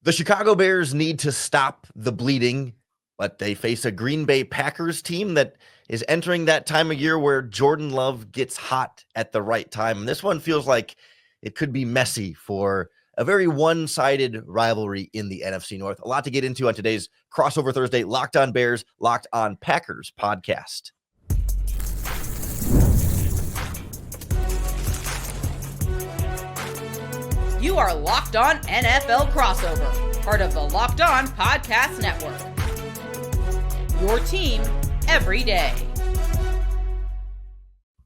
The Chicago Bears need to stop the bleeding, but they face a Green Bay Packers team that is entering that time of year where Jordan Love gets hot at the right time. And this one feels like it could be messy for a very one-sided rivalry in the NFC North. A lot to get into on today's Crossover Thursday Locked On Bears, Locked On Packers podcast. You are Locked On NFL Crossover, part of the Locked On Podcast Network. Your team every day.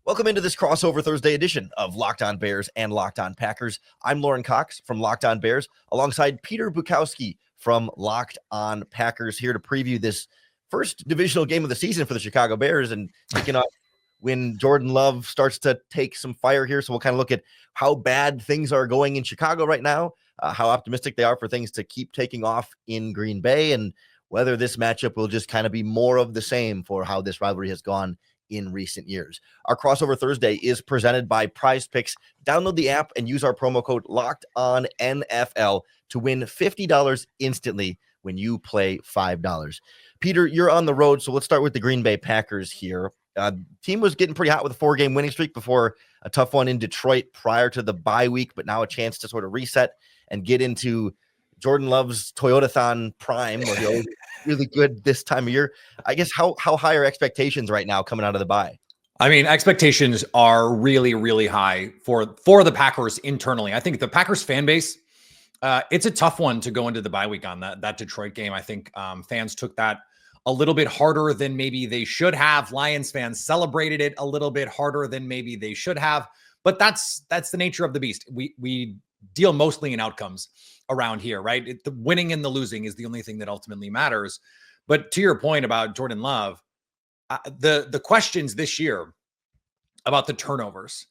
Welcome into this Crossover Thursday edition of Locked On Bears and Locked On Packers. I'm Lauren Cox from Locked On Bears, alongside Peter Bukowski from Locked On Packers, here to preview this first divisional game of the season for the Chicago Bears and kicking off when Jordan Love starts to take some fire here. So we'll kind of look at how bad things are going in Chicago right now, how optimistic they are for things to keep taking off in Green Bay, and whether this matchup will just kind of be more of the same for how this rivalry has gone in recent years. Our Crossover Thursday is presented by PrizePicks. Download the app and use our promo code LOCKEDONNFL to win $50 instantly when you play $5. Peter, you're on the road, so let's start with the Green Bay Packers here. Team was getting pretty hot with a 4-game winning streak before a tough one in Detroit prior to the bye week, but now a chance to sort of reset and get into Jordan Love's Toyota-thon prime, where he always really good this time of year. I guess how high are expectations right now coming out of the bye? I mean, expectations are really, really high for the Packers internally. I think the Packers fan base, it's a tough one to go into the bye week on that Detroit game. I think fans took that a little bit harder than maybe they should have. Lions fans celebrated it a little bit harder than maybe they should have. But that's the nature of the beast. We deal mostly in outcomes around here, right? The winning and the losing is the only thing that ultimately matters. But to your point about Jordan Love, the questions this year about the turnovers,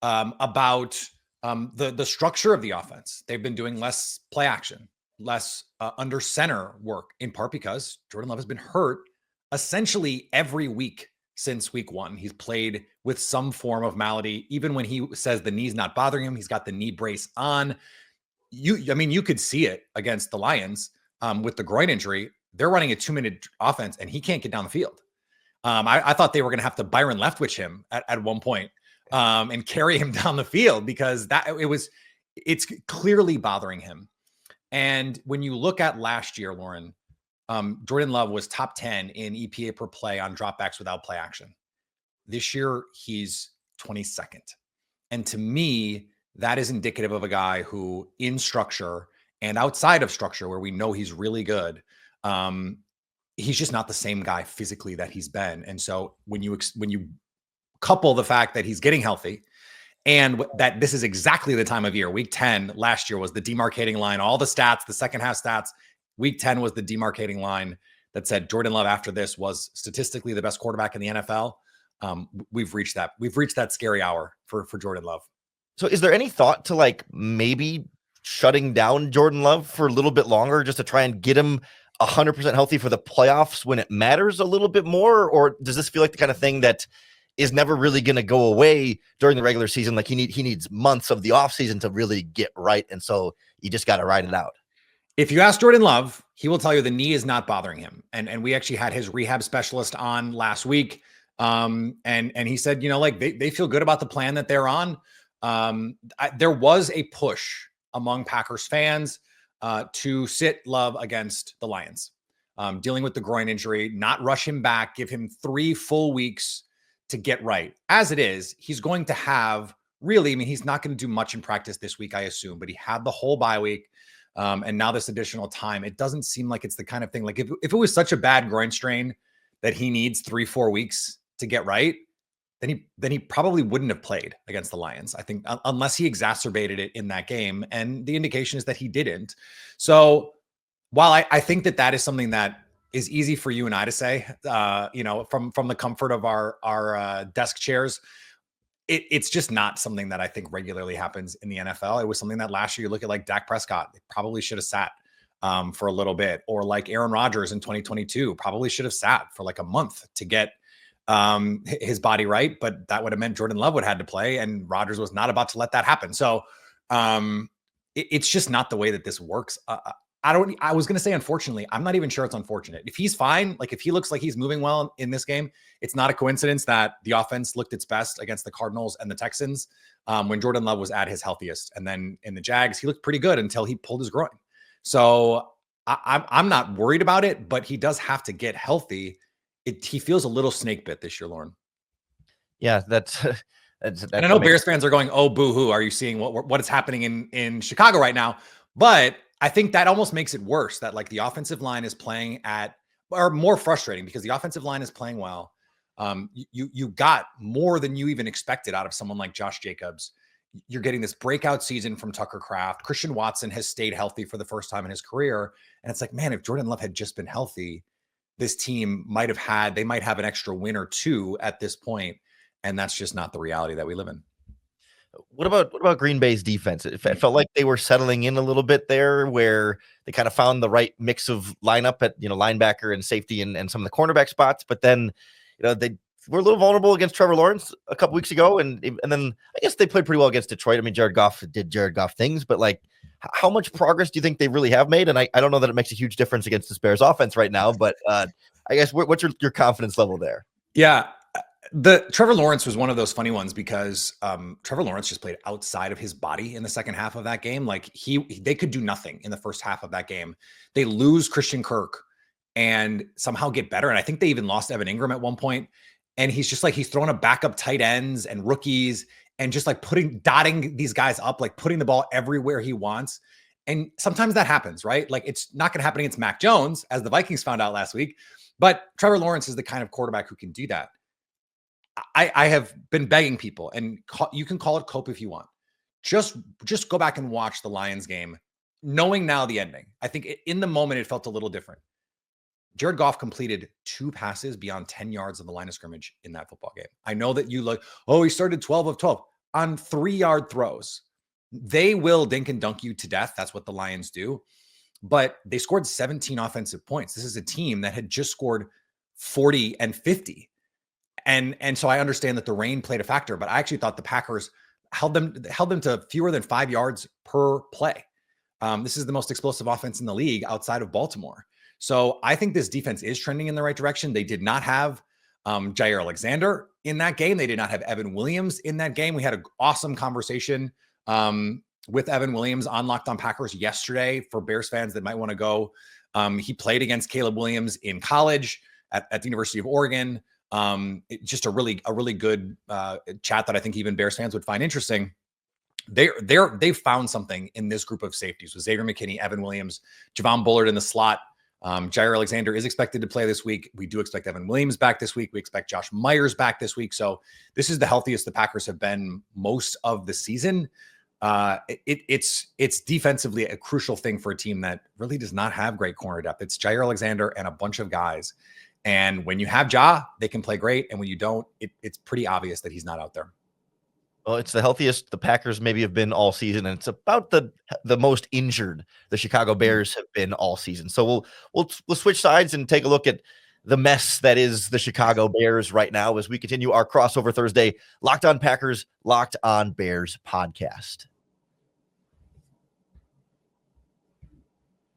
about the structure of the offense, they've been doing less play action, less under center work, in part because Jordan Love has been hurt essentially every week since week one. He's played with some form of malady. Even when he says the knee's not bothering him, he's got the knee brace on. You could see it against the Lions with the groin injury. They're running a 2-minute offense and he can't get down the field. I thought they were going to have to Byron Leftwich him at one point and carry him down the field because it's clearly bothering him. And when you look at last year, Lauren, Jordan Love was top 10 in EPA per play on dropbacks without play action. This year, he's 22nd. And to me, that is indicative of a guy who in structure and outside of structure, where we know he's really good, he's just not the same guy physically that he's been. And so when you couple the fact that he's getting healthy, and that this is exactly the time of year. Week 10 last year was the demarcating line. All the stats, the second half stats. Week 10 was the demarcating line that said Jordan Love after this was statistically the best quarterback in the NFL. We've reached that. We've reached that scary hour for Jordan Love. So is there any thought to like maybe shutting down Jordan Love for a little bit longer just to try and get him 100% healthy for the playoffs when it matters a little bit more? Or does this feel like the kind of thing that is never really going to go away during the regular season? Like he needs months of the offseason to really get right. And so you just got to ride it out. If you ask Jordan Love, he will tell you the knee is not bothering him. And we actually had his rehab specialist on last week. And he said, they feel good about the plan that they're on. There was a push among Packers fans to sit Love against the Lions, dealing with the groin injury, not rush him back, give him 3 full weeks to get right. As it is, he's going to have he's not going to do much in practice this week, I assume, but he had the whole bye week. And now this additional time, it doesn't seem like it's the kind of thing, like if it was such a bad groin strain that he needs 3-4 weeks to get right, then he probably wouldn't have played against the Lions, I think, unless he exacerbated it in that game. And the indication is that he didn't. So while I think that is something that is easy for you and I to say, from the comfort of our desk chairs, it's just not something that I think regularly happens in the NFL. It was something that last year, you look at like Dak Prescott, they probably should have sat for a little bit, or like Aaron Rodgers in 2022, probably should have sat for like a month to get his body right. But that would have meant Jordan Love would have had to play, and Rodgers was not about to let that happen. So it's just not the way that this works. I was going to say, unfortunately, I'm not even sure it's unfortunate. If he's fine, like if he looks like he's moving well in this game, it's not a coincidence that the offense looked its best against the Cardinals and the Texans when Jordan Love was at his healthiest. And then in the Jags, he looked pretty good until he pulled his groin. So I'm not worried about it, but he does have to get healthy. He feels a little snake bit this year, Lauren. Yeah, that's and I know Bears fans are going, "Oh, boo-hoo! Are you seeing what is happening in Chicago right now?" But I think that almost makes it worse that like the offensive line is playing or more frustrating because the offensive line is playing well. You got more than you even expected out of someone like Josh Jacobs. You're getting this breakout season from Tucker Kraft. Christian Watson has stayed healthy for the first time in his career. And it's like, man, if Jordan Love had just been healthy, this team might have an extra win or two at this point. And that's just not the reality that we live in. What about Green Bay's defense? It felt like they were settling in a little bit there, where they kind of found the right mix of lineup at linebacker and safety and some of the cornerback spots. But then, they were a little vulnerable against Trevor Lawrence a couple weeks ago, and then I guess they played pretty well against Detroit. I mean, Jared Goff did Jared Goff things, but like, how much progress do you think they really have made? And I don't know that it makes a huge difference against this Bears offense right now, but I guess what's your confidence level there? Yeah. The Trevor Lawrence was one of those funny ones because Trevor Lawrence just played outside of his body in the second half of that game. Like they could do nothing in the first half of that game. They lose Christian Kirk and somehow get better. And I think they even lost Evan Ingram at one point. And he's just like, he's throwing a backup tight ends and rookies and just like dotting these guys up, like putting the ball everywhere he wants. And sometimes that happens, right? Like it's not going to happen against Mac Jones, as the Vikings found out last week. But Trevor Lawrence is the kind of quarterback who can do that. I have been begging people, and you can call it cope if you want. Just go back and watch the Lions game, knowing now the ending. I think in the moment, it felt a little different. Jared Goff completed 2 passes beyond 10 yards of the line of scrimmage in that football game. I know that you like, oh, he started 12 of 12 on 3-yard throws. They will dink and dunk you to death. That's what the Lions do. But they scored 17 offensive points. This is a team that had just scored 40 and 50. And so I understand that the rain played a factor, but I actually thought the Packers held them to fewer than 5 yards per play. This is the most explosive offense in the league outside of Baltimore. So I think this defense is trending in the right direction. They did not have Jair Alexander in that game. They did not have Evan Williams in that game. We had an awesome conversation with Evan Williams on Locked On Packers yesterday for Bears fans that might want to go. He played against Caleb Williams in college at the University of Oregon. Just a really good chat that I think even Bears fans would find interesting. They've found something in this group of safeties with Xavier McKinney, Evan Williams, Javon Bullard in the slot. Jair Alexander is expected to play this week. We do expect Evan Williams back this week. We expect Josh Myers back this week. So this is the healthiest the Packers have been most of the season. It's defensively a crucial thing for a team that really does not have great corner depth. It's Jair Alexander and a bunch of guys. And when you have Ja, they can play great. And when you don't, it's pretty obvious that he's not out there. Well, it's the healthiest the Packers maybe have been all season, and it's about the most injured the Chicago Bears have been all season. So we'll switch sides and take a look at the mess that is the Chicago Bears right now as we continue our crossover Thursday Locked On Packers, Locked On Bears podcast.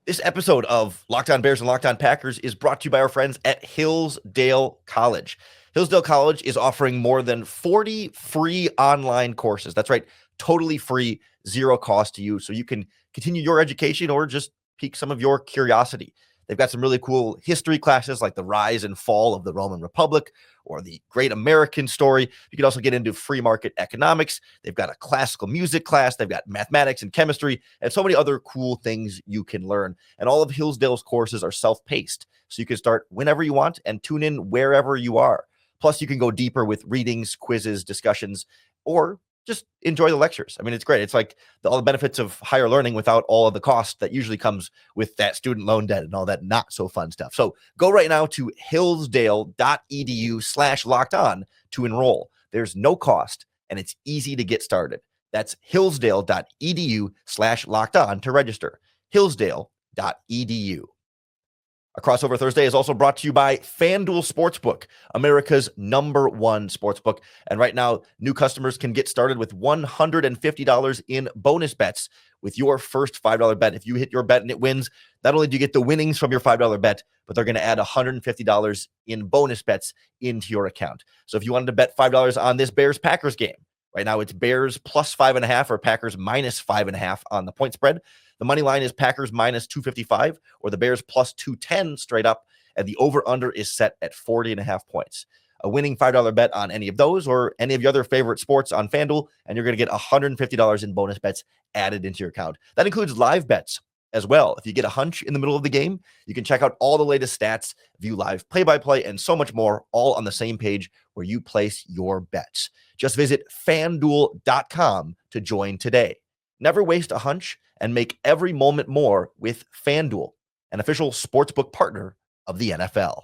This episode of Locked On Bears and Locked On Packers is brought to you by our friends at Hillsdale College. Hillsdale College is offering more than 40 free online courses. That's right, totally free, zero cost to you. So you can continue your education or just pique some of your curiosity. They've got some really cool history classes like the rise and fall of the Roman Republic or the Great American Story. You can also get into free market economics. They've got a classical music class. They've got mathematics and chemistry and so many other cool things you can learn. And all of Hillsdale's courses are self-paced, so you can start whenever you want and tune in wherever you are. Plus, you can go deeper with readings, quizzes, discussions, or just enjoy the lectures. I mean, it's great. It's like all the benefits of higher learning without all of the cost that usually comes with that student loan debt and all that not so fun stuff. So go right now to hillsdale.edu/lockedon to enroll. There's no cost and it's easy to get started. That's hillsdale.edu/lockedon to register. Hillsdale.edu. A Crossover Thursday is also brought to you by FanDuel Sportsbook, America's #1 sportsbook. And right now, new customers can get started with $150 in bonus bets with your first $5 bet. If you hit your bet and it wins, not only do you get the winnings from your $5 bet, but they're going to add $150 in bonus bets into your account. So if you wanted to bet $5 on this Bears-Packers game, right now it's Bears plus 5.5 or Packers minus 5.5 on the point spread. The money line is Packers minus 255 or the Bears plus 210 straight up, and the over-under is set at 40.5 points. A winning $5 bet on any of those or any of your other favorite sports on FanDuel, and you're going to get $150 in bonus bets added into your account. That includes live bets as well. If you get a hunch in the middle of the game, you can check out all the latest stats, view live play-by-play, and so much more, all on the same page where you place your bets. Just visit FanDuel.com to join today. Never waste a hunch and make every moment more with FanDuel, an official sportsbook partner of the NFL.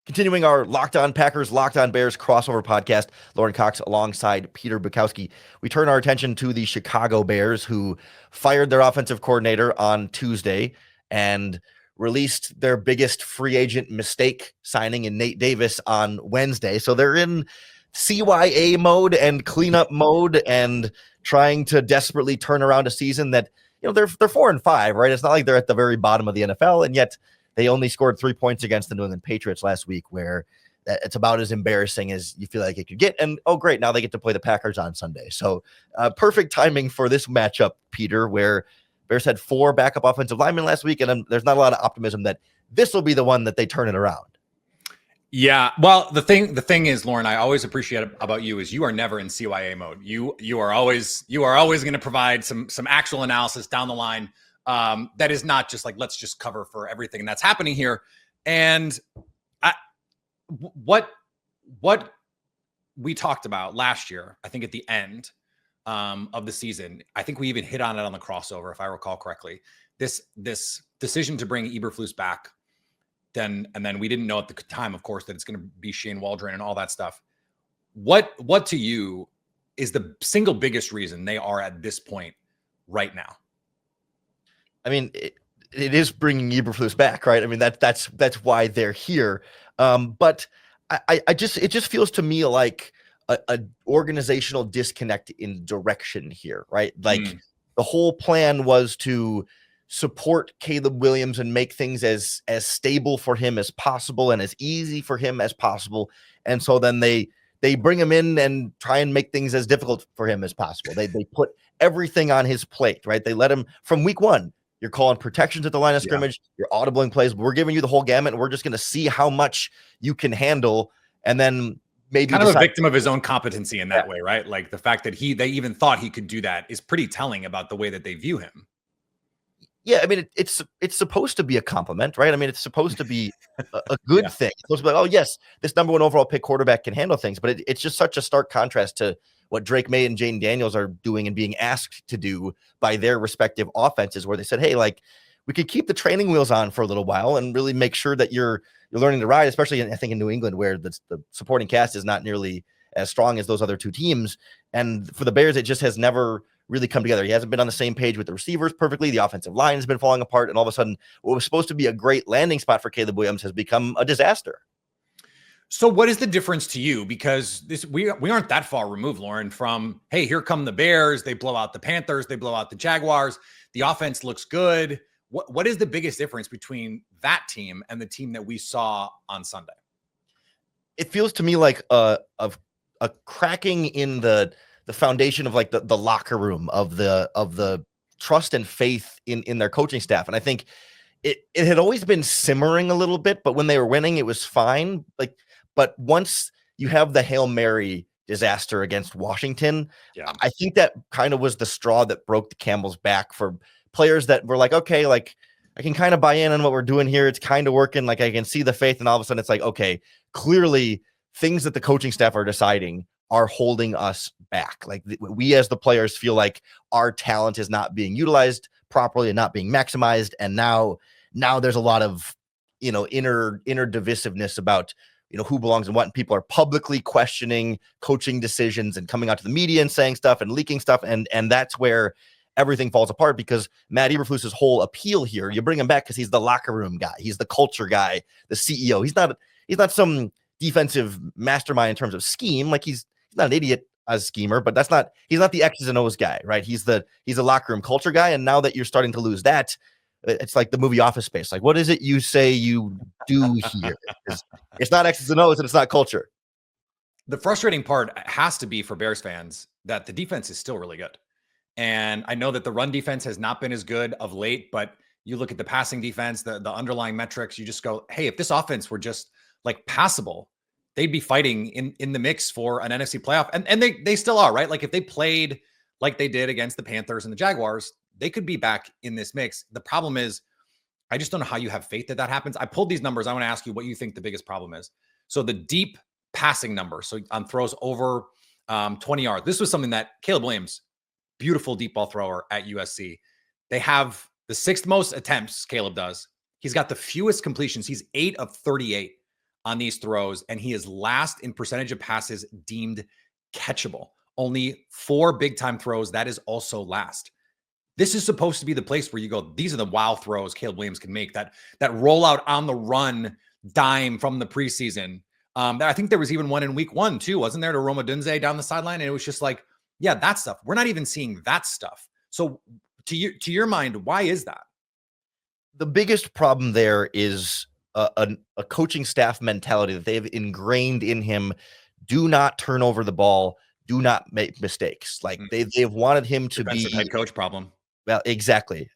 Continuing our Locked On Packers, Locked On Bears crossover podcast, Lauren Cox alongside Peter Bukowski. We turn our attention to the Chicago Bears, who fired their offensive coordinator on Tuesday and released their biggest free agent mistake, signing in Nate Davis on Wednesday. So they're in CYA mode and cleanup mode and trying to desperately turn around a season that, they're 4-5, right? It's not like they're at the very bottom of the NFL, and yet they only scored 3 points against the New England Patriots last week, where it's about as embarrassing as you feel like it could get. And, oh, great, now they get to play the Packers on Sunday. So perfect timing for this matchup, Peter, where Bears had 4 backup offensive linemen last week, and there's not a lot of optimism that this will be the one that they turn it around. Yeah, well, the thing is, Lauren, I always appreciate about you is you are never in CYA mode. You are always going to provide some actual analysis down the line. That is not just like, let's just cover for everything that's happening here. And what we talked about last year, I think at the end of the season, I think we even hit on it on the crossover, if I recall correctly, this decision to bring Eberflus back. And then we didn't know at the time, of course, that it's going to be Shane Waldron and all that stuff. What to you is the single biggest reason they are at this point right now? I mean, it is bringing Eberflus back, right? I mean, that's why they're here. But it just feels to me like a organizational disconnect in direction here, right? Like the whole plan was to support Caleb Williams and make things as stable for him as possible and as easy for him as possible. And so then they bring him in and try and make things as difficult for him as possible. They put everything on his plate, right? They let him from week 1. You're calling protections at the line of scrimmage. You're audibling plays. We're giving you the whole gamut, and we're just going to see how much you can handle. And then maybe kind of a victim of his own competency in that way, right? Like the fact that they even thought he could do that is pretty telling about the way that they view him. Yeah, I mean, it's supposed to be a compliment, right? I mean, it's supposed to be a good thing. It's supposed to be like, oh, yes, this #1 overall pick quarterback can handle things. But it's just such a stark contrast to what Drake May and Jane Daniels are doing and being asked to do by their respective offenses, where they said, hey, like, we could keep the training wheels on for a little while and really make sure that you're learning to ride, especially I think in New England, where the supporting cast is not nearly as strong as those other two teams. And for the Bears, it just has never really come together. He hasn't been on the same page with the receivers perfectly. The offensive line has been falling apart. And all of a sudden, what was supposed to be a great landing spot for Caleb Williams has become a disaster. So what is the difference to you? Because we aren't that far removed, Lauren, from, hey, here come the Bears. They blow out the Panthers. They blow out the Jaguars. The offense looks good. What is the biggest difference between that team and the team that we saw on Sunday? It feels to me like a cracking in the foundation of like the locker room of the trust and faith in their coaching staff. And I think it had always been simmering a little bit, but when they were winning, it was fine. But once you have the Hail Mary disaster against Washington, I think that kind of was the straw that broke the camel's back for players that were like, okay, like I can kind of buy in on what we're doing here. It's kind of working. Like I can see the faith, and all of a sudden it's like, okay, clearly things that the coaching staff are deciding are holding us back. Like we as the players feel like our talent is not being utilized properly and not being maximized. And now there's a lot of, inner divisiveness about, who belongs and what, and people are publicly questioning coaching decisions and coming out to the media and saying stuff and leaking stuff. And that's where everything falls apart because Matt Eberflus's whole appeal here, you bring him back because he's the locker room guy. He's the culture guy, the CEO. He's not some defensive mastermind in terms of scheme. Like he's not an idiot as a schemer, but he's not the X's and O's guy, right? He's a locker room culture guy. And now that you're starting to lose that, it's like the movie Office Space. Like, what is it you say you do here? It's not X's and O's and it's not culture. The frustrating part has to be for Bears fans that the defense is still really good. And I know that the run defense has not been as good of late, but you look at the passing defense, the underlying metrics, you just go, hey, if this offense were just like passable, they'd be fighting in the mix for an NFC playoff. And they still are, right? Like if they played like they did against the Panthers and the Jaguars, they could be back in this mix. The problem is, I just don't know how you have faith that happens. I pulled these numbers. I want to ask you what you think the biggest problem is. So the deep passing number, so on throws over 20 yards. This was something that Caleb Williams, beautiful deep ball thrower at USC. They have the 6th most attempts, Caleb does. He's got the fewest completions. He's 8 of 38 on these throws, and he is last in percentage of passes deemed catchable. Only 4 big-time throws. That is also last. This is supposed to be the place where you go, these are the wow throws Caleb Williams can make. That rollout on the run dime from the preseason. I think there was even one in week 1 too, wasn't there, to Roma Dunze down the sideline? And it was just like, yeah, that stuff. We're not even seeing that stuff. So to your mind, why is that? The biggest problem there is a coaching staff mentality that they've ingrained in him. Do not turn over the ball. Do not make mistakes. Like they've wanted him to be head coach problem. Well, exactly.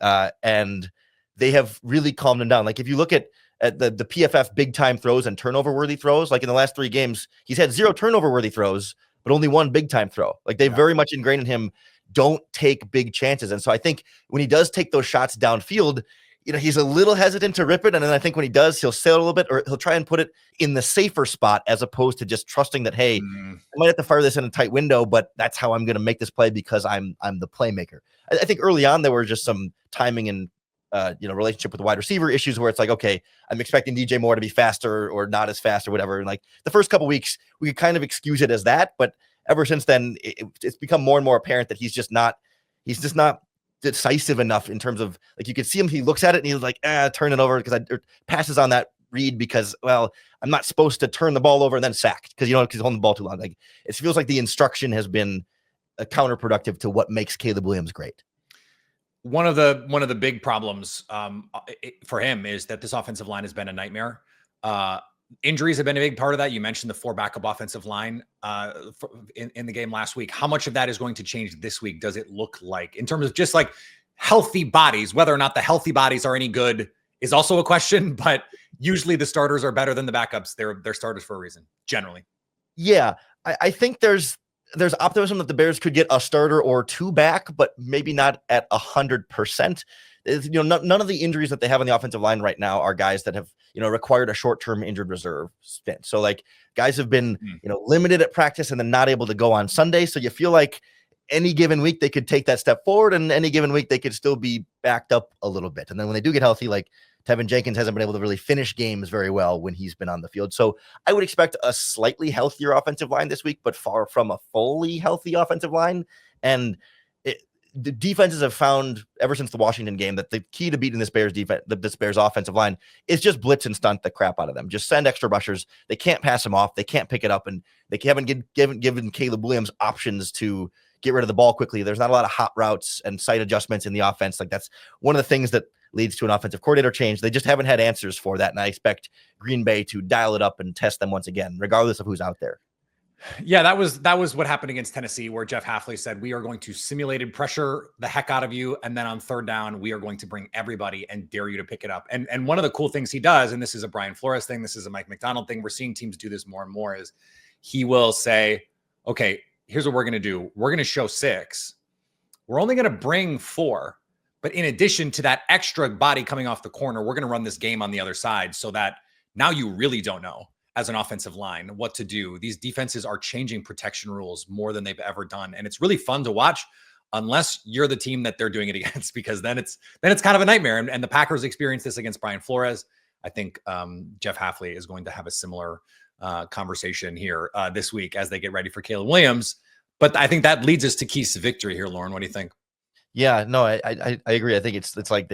And they have really calmed him down. Like if you look at the PFF big time throws and turnover worthy throws, like in the last 3 games, he's had 0 turnover worthy throws, but only 1 big time throw. Like they very much ingrained in him, don't take big chances. And so I think when he does take those shots downfield, he's a little hesitant to rip it. And then I think when he does, he'll sail a little bit, or he'll try and put it in the safer spot as opposed to just trusting that, hey, I might have to fire this in a tight window, but that's how I'm going to make this play because I'm the playmaker. I think early on there were just some timing and relationship with the wide receiver issues where it's like, okay, I'm expecting DJ Moore to be faster or not as fast or whatever. And like the first couple weeks, we could kind of excuse it as that, but ever since then, it's become more and more apparent that he's just not decisive enough in terms of, like, you can see him, he looks at it and he's like, turn it over because passes on that read because, well, I'm not supposed to turn the ball over and then sacked because he's holding the ball too long. Like it feels like the instruction has been counterproductive to what makes Caleb Williams great. One of the big problems for him is that this offensive line has been a nightmare. Injuries have been a big part of that. You mentioned the 4 backup offensive line in the game last week. How much of that is going to change this week? Does it look like, in terms of just like healthy bodies, whether or not the healthy bodies are any good is also a question, but usually the starters are better than the backups. They're starters for a reason, generally. Yeah. I think there's optimism that the Bears could get a starter or 2 back, but maybe not at 100%. None of the injuries that they have on the offensive line right now are guys that have, required a short-term injured reserve stint. So like guys have been, limited at practice and then not able to go on Sunday. So you feel like any given week they could take that step forward, and any given week they could still be backed up a little bit. And then when they do get healthy, like Tevin Jenkins hasn't been able to really finish games very well when he's been on the field. So I would expect a slightly healthier offensive line this week, but far from a fully healthy offensive line. And the defenses have found ever since the Washington game that the key to beating this Bears defense, this Bears offensive line, is just blitz and stunt the crap out of them. Just send extra rushers. They can't pass them off. They can't pick it up, and they haven't given Caleb Williams options to get rid of the ball quickly. There's not a lot of hot routes and sight adjustments in the offense. Like that's one of the things that leads to an offensive coordinator change. They just haven't had answers for that, and I expect Green Bay to dial it up and test them once again, regardless of who's out there. Yeah, that was what happened against Tennessee, where Jeff Hafley said, we are going to simulated pressure the heck out of you, and then on 3rd down, we are going to bring everybody and dare you to pick it up. And one of the cool things he does, and this is a Brian Flores thing, this is a Mike McDonald thing, we're seeing teams do this more and more, is he will say, okay, here's what we're going to do. We're going to show 6. We're only going to bring 4. But in addition to that extra body coming off the corner, we're going to run this game on the other side so that now you really don't know as an offensive line what to do. These defenses are changing protection rules more than they've ever done. And it's really fun to watch unless you're the team that they're doing it against, because then it's kind of a nightmare. And the Packers experienced this against Brian Flores. I think Jeff Hafley is going to have a similar conversation here this week as they get ready for Caleb Williams. But I think that leads us to Keith's victory here, Lauren. What do you think? Yeah, no, I agree. I think it's like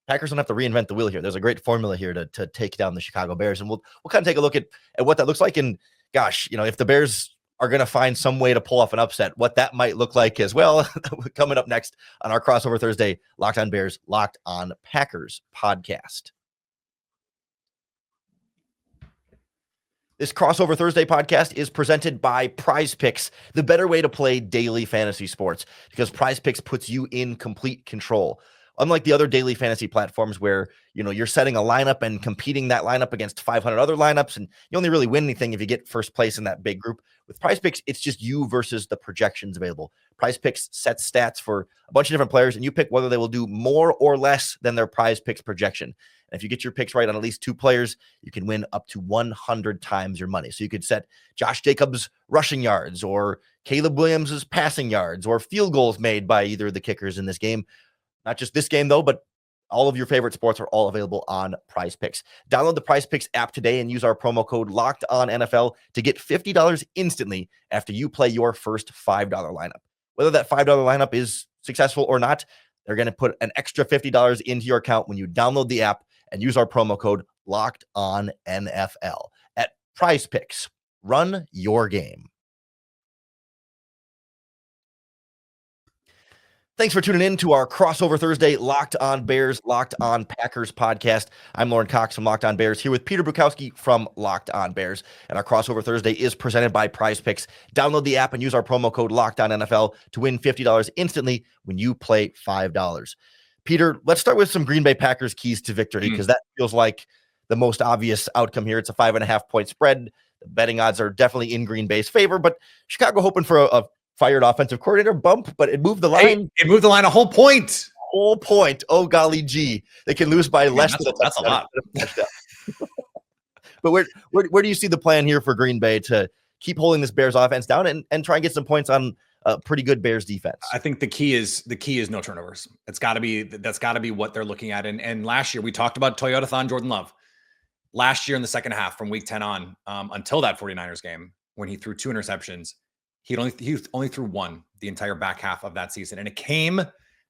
Packers don't have to reinvent the wheel here. There's a great formula here to take down the Chicago Bears, and we'll kind of take a look at what that looks like. And gosh, if the Bears are going to find some way to pull off an upset, what that might look like as well. Coming up next on our Crossover Thursday Locked On Bears, Locked On Packers podcast. This Crossover Thursday podcast is presented by PrizePicks, the better way to play daily fantasy sports, because PrizePicks puts you in complete control. Unlike the other daily fantasy platforms where, you're setting a lineup and competing that lineup against 500 other lineups, and you only really win anything if you get first place in that big group. With PrizePicks, it's just you versus the projections available. PrizePicks sets stats for a bunch of different players, and you pick whether they will do more or less than their PrizePicks projection. And if you get your picks right on at least 2 players, you can win up to 100 times your money. So you could set Josh Jacobs' rushing yards, or Caleb Williams' passing yards, or field goals made by either of the kickers in this game. Not just this game, though, but all of your favorite sports are all available on PrizePicks. Download the PrizePicks app today and use our promo code LOCKEDONNFL to get $50 instantly after you play your first $5 lineup. Whether that $5 lineup is successful or not, they're going to put an extra $50 into your account when you download the app and use our promo code LOCKEDONNFL at PrizePicks. Run your game. Thanks for tuning in to our Crossover Thursday Locked On Bears, Locked On Packers podcast. I'm Lauren Cox from Locked On Bears, here with Peter Bukowski from Locked On Bears. And our Crossover Thursday is presented by PrizePicks. Download the app and use our promo code LOCKEDONNFL to win $50 instantly when you play $5. Peter, let's start with some Green Bay Packers keys to victory, because that feels like the most obvious outcome here. It's a 5.5-point spread. The betting odds are definitely in Green Bay's favor, but Chicago hoping for a fired offensive coordinator bump, but it moved the line. It moved the line a whole point. Oh, golly gee. They can lose by less than that's a lot. But where do you see the plan here for Green Bay to keep holding this Bears offense down and try and get some points on a pretty good Bears defense? I think the key is no turnovers. That's got to be what they're looking at. And last year we talked about Toyota-thon Jordan Love. Last year in the second half from week 10 on, until that 49ers game when he threw 2 interceptions, he only threw 1 the entire back half of that season. And it came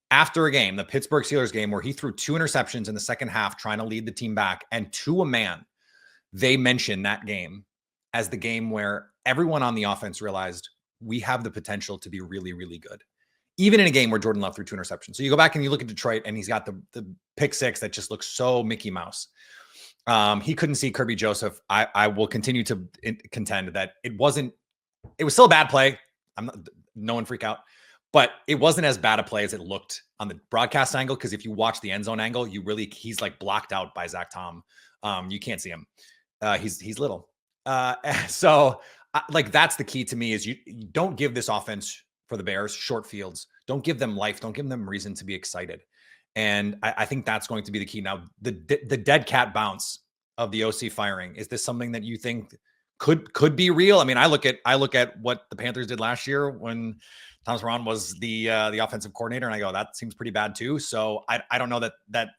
after a game, the Pittsburgh Steelers game, where he threw 2 interceptions in the second half, trying to lead the team back. And to a man, they mentioned that game as the game where everyone on the offense realized we have the potential to be really, really good. Even in a game where Jordan Love threw 2 interceptions. So you go back and you look at Detroit, and he's got the pick 6 that just looks so Mickey Mouse. He couldn't see Kirby Joseph. I will continue to contend that it was still a bad play. No one freak out, but it wasn't as bad a play as it looked on the broadcast angle. Because if you watch the end zone angle, he's like blocked out by Zach Tom. You can't see him. He's little. So that's the key to me is you don't give this offense for the Bears short fields. Don't give them life. Don't give them reason to be excited. And I think that's going to be the key. Now, the dead cat bounce of the OC firing, is this something that you think could be real? I mean, I look at what the Panthers did last year when Thomas Ron was the offensive coordinator, and I go, that seems pretty bad too. So I don't know that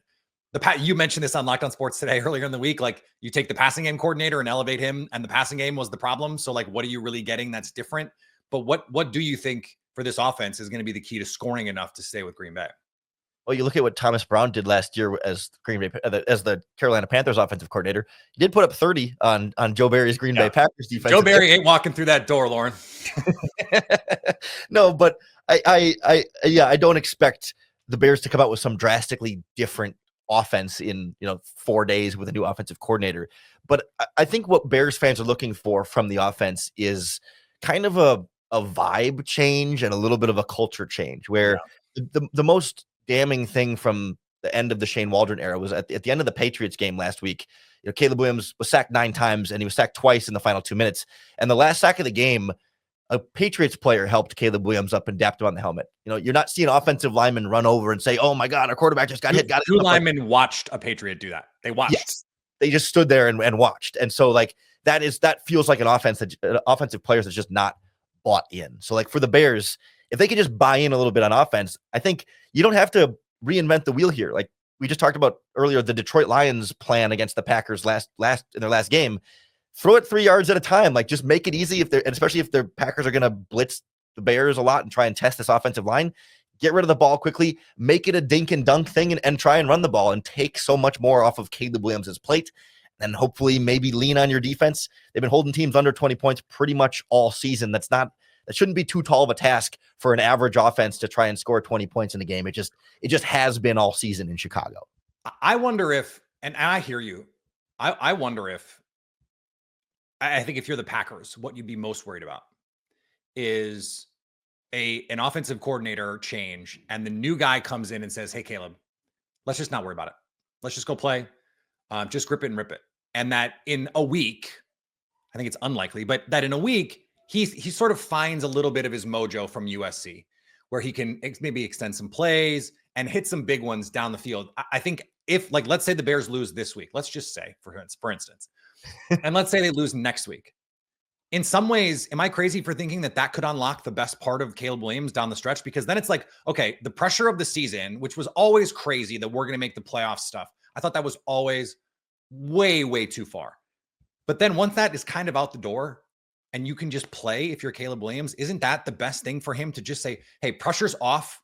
you mentioned this on Locked On Sports today earlier in the week. Like, you take the passing game coordinator and elevate him, and the passing game was the problem. So like, what are you really getting that's different? But what do you think for this offense is going to be the key to scoring enough to stay with Green Bay? Well, you look at what Thomas Brown did last year as the Carolina Panthers offensive coordinator. He did put up 30 on Joe Barry's Green Bay Packers defense. Joe Barry ain't walking through that door, Lauren. No, but I don't expect the Bears to come out with some drastically different offense in 4 days with a new offensive coordinator. But I think what Bears fans are looking for from the offense is kind of a vibe change and a little bit of a culture change, where the most damning thing from the end of the Shane Waldron era was at the end of the Patriots game last week. Caleb Williams was sacked 9 times, and he was sacked twice in the final 2 minutes. And the last sack of the game, a Patriots player helped Caleb Williams up and dapped him on the helmet. You're not seeing offensive linemen run over and say, "Oh my God, our quarterback just got hit." Two linemen watched a Patriot do that. They watched. Yes. They just stood there and watched. And so that feels like an offensive players that's just not bought in. So like for the Bears, if they could just buy in a little bit on offense, I think you don't have to reinvent the wheel here. Like we just talked about earlier, the Detroit Lions plan against the Packers in their last game. Throw it 3 yards at a time. Like just make it easy especially if the Packers are going to blitz the Bears a lot and try and test this offensive line. get rid of the ball quickly, make it a dink and dunk thing, and try and run the ball and take so much more off of Caleb Williams' plate. And hopefully maybe lean on your defense. They've been holding teams under 20 points pretty much all season. That shouldn't be too tall of a task for an average offense to try and score 20 points in a game. It just has been all season in Chicago. I wonder if, and I hear you, I wonder if, I think if you're the Packers, what you'd be most worried about is an offensive coordinator change, and the new guy comes in and says, "Hey, Caleb, let's just not worry about it. Let's just go play. Just grip it and rip it." And that in a week, I think it's unlikely, but that in a week, he sort of finds a little bit of his mojo from USC, where he can maybe extend some plays and hit some big ones down the field. I think if, like, let's say the Bears lose this week, let's just say, for instance, and let's say they lose next week. In some ways, am I crazy for thinking that could unlock the best part of Caleb Williams down the stretch? Because then it's like, okay, the pressure of the season, which was always crazy that we're going to make the playoff stuff. I thought that was always way, way too far. But then once that is kind of out the door and you can just play, if you're Caleb Williams, isn't that the best thing for him to just say, hey, pressure's off.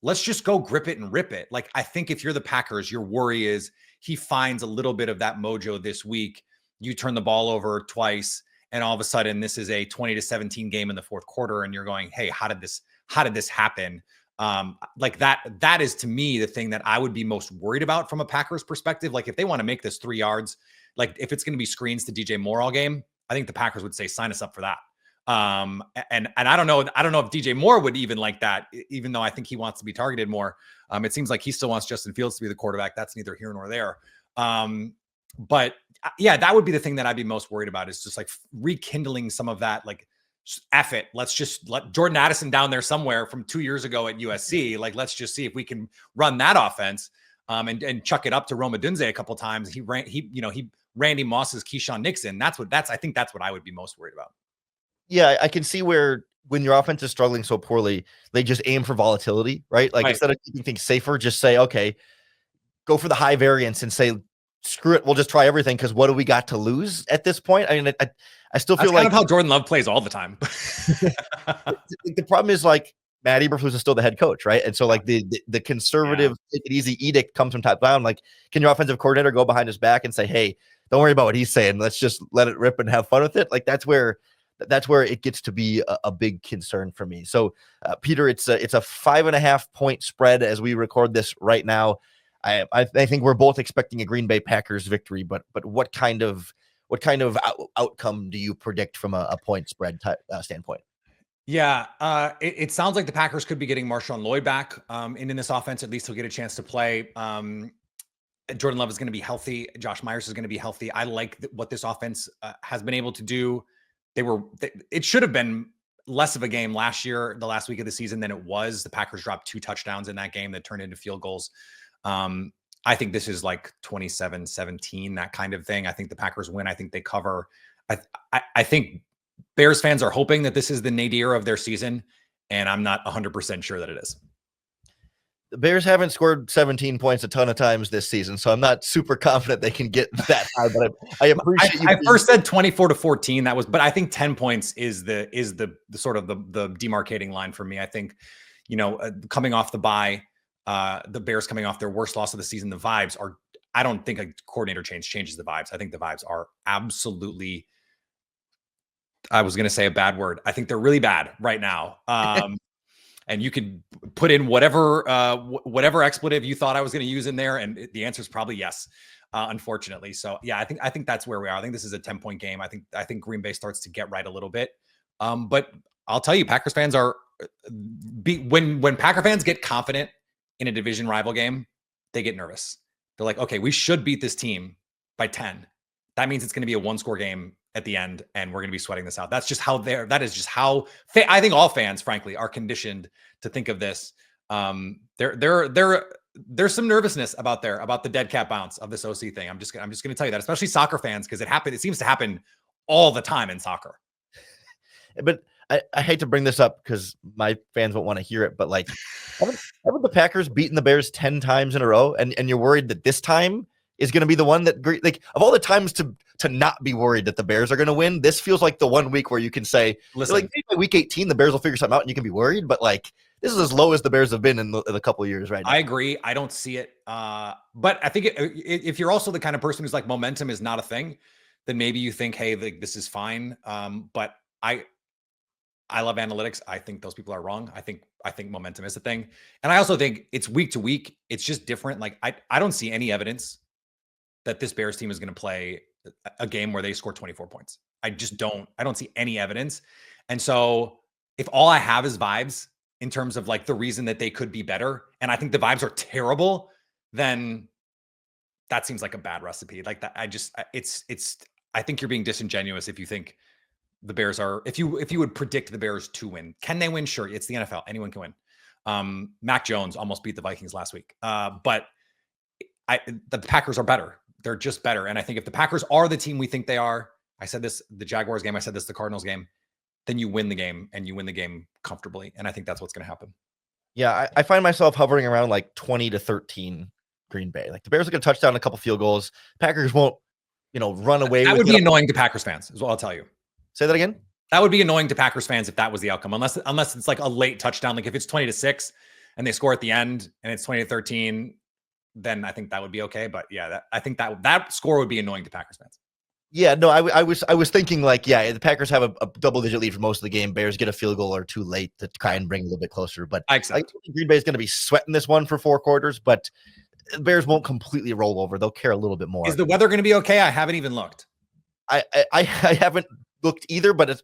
Let's just go grip it and rip it. Like, I think if you're the Packers, your worry is he finds a little bit of that mojo this week. You turn the ball over twice, and all of a sudden this is a 20-17 game in the fourth quarter. And you're going, hey, how did this happen? Like that is, to me, the thing that I would be most worried about from a Packers perspective. Like, if they want to make this 3 yards, like if it's going to be screens to DJ Moore all game, I think the Packers would say, sign us up for that. And I don't know if DJ Moore would even like that, even though I think he wants to be targeted more. It seems like he still wants Justin Fields to be the quarterback. That's neither here nor there. But yeah, that would be the thing that I'd be most worried about, is just like rekindling some of that, like, F it. Let's just let Jordan Addison down there somewhere from 2 years ago at USC. Like, let's just see if we can run that offense, and chuck it up to Rome Odunze a couple of times. He Randy Moss's Keyshawn Nixon. I think that's what I would be most worried about. Yeah, I can see where when your offense is struggling so poorly, they just aim for volatility, right? Like, instead of keeping things safer, just say, okay, go for the high variance and say, screw it, we'll just try everything, because what do we got to lose at this point? I mean, I still feel that's kind of how Jordan Love plays all the time. The problem is, like, Matt Eberflus is still the head coach, right? And so, like, the conservative take it easy edict comes from top down. Like, can your offensive coordinator go behind his back and say, hey, don't worry about what he's saying, let's just let it rip and have fun with it? Like, that's where it gets to be a big concern for me. So, Peter, it's a 5.5 point spread as we record this right now. I think we're both expecting a Green Bay Packers victory, but what kind of outcome do you predict from a point spread standpoint? Yeah, it sounds like the Packers could be getting Marshawn Lloyd back in this offense. At least he'll get a chance to play. Jordan Love is going to be healthy. Josh Myers is going to be healthy. I like what this offense has been able to do. It should have been less of a game last year, the last week of the season, than it was. The Packers dropped 2 touchdowns in that game that turned into field goals. I think this is like 27-17, that kind of thing. I think the Packers win. I think they cover. I think Bears fans are hoping that this is the nadir of their season, and I'm not 100% sure that it is. The Bears haven't scored 17 points a ton of times this season, so I'm not super confident they can get that high. But I appreciate you. I first said 24-14. But I think 10 points is the sort of the demarcating line for me. I think, coming off the bye, the Bears coming off their worst loss of the season, the vibes are. I don't think a coordinator change changes the vibes. I think the vibes are absolutely. I was going to say a bad word. I think they're really bad right now. And you could put in whatever expletive you thought I was going to use in there, and the answer is probably yes, unfortunately. So yeah, I think that's where we are. I think this is a 10-point game. I think Green Bay starts to get right a little bit. But I'll tell you, Packers fans when Packer fans get confident in a division rival game, they get nervous. They're like, okay, we should beat this team by 10. That means it's going to be a 1-score game at the end, and we're going to be sweating this out. That is just how I think all fans, frankly, are conditioned to think of this. There's some nervousness about the dead cat bounce of this OC thing. I'm just going to tell you that, especially soccer fans, because it seems to happen all the time in soccer. But I hate to bring this up because my fans won't want to hear it, but like, haven't the Packers beaten the Bears 10 times in a row, and you're worried that this time is going to be the one that, like, of all the times to to not be worried that the Bears are going to win. This feels like the one week where you can say, Listen, like, maybe by week 18, the Bears will figure something out and you can be worried. But like, this is as low as the Bears have been in a couple of years right now. I agree. I don't see it. But I think if you're also the kind of person who's like momentum is not a thing, then maybe you think, hey, like, this is fine. But I love analytics. I think those people are wrong. I think momentum is a thing. And I also think it's week to week. It's just different. Like I don't see any evidence that this Bears team is going to play a game where they score 24 points. I don't see any evidence. And so if all I have is vibes in terms of like the reason that they could be better, and I think the vibes are terrible, then that seems like a bad recipe. Like that, I think you're being disingenuous if you think the Bears are, if you would predict the Bears to win. Can they win? Sure. It's the NFL. Anyone can win. Mac Jones almost beat the Vikings last week. But the Packers are better. They're just better. And I think if the Packers are the team we think they are, I said this, the Jaguars game, I said this, the Cardinals game, then you win the game and you win the game comfortably. And I think that's what's going to happen. Yeah. I find myself hovering around like 20-13 Green Bay. Like the Bears are going to touchdown a couple field goals. Packers won't, run away. That would be annoying to Packers fans is what I'll tell you. Say that again. That would be annoying to Packers fans if that was the outcome, unless it's like a late touchdown. Like if it's 20-6 and they score at the end and it's 20-13, then I think that would be okay. But yeah, I think that score would be annoying to Packers fans. Yeah, no, I was thinking like, yeah, the Packers have a double-digit lead for most of the game. Bears get a field goal or too late to try and bring a little bit closer. But I think Green Bay is going to be sweating this one for 4 quarters, but the Bears won't completely roll over. They'll care a little bit more. Is the weather going to be okay? I haven't even looked. I haven't looked either, but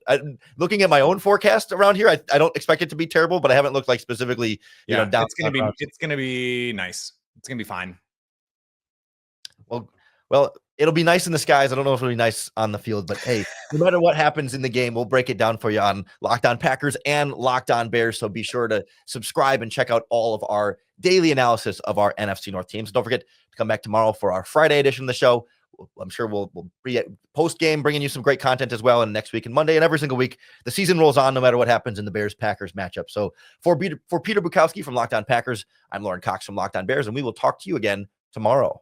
looking at my own forecast around here, I don't expect it to be terrible, but I haven't looked like specifically, down. It's going to be nice. It's going to be fine. Well, it'll be nice in the skies. I don't know if it'll be nice on the field, but hey, no matter what happens in the game, we'll break it down for you on Locked On Packers and Locked On Bears. So be sure to subscribe and check out all of our daily analysis of our NFC North teams. Don't forget to come back tomorrow for our Friday edition of the show. I'm sure we'll be at post game bringing you some great content as well. And next week and Monday and every single week, the season rolls on no matter what happens in the Bears Packers matchup. So for Peter Bukowski from Locked On Packers, I'm Lauren Cox from Locked On Bears, and we will talk to you again tomorrow.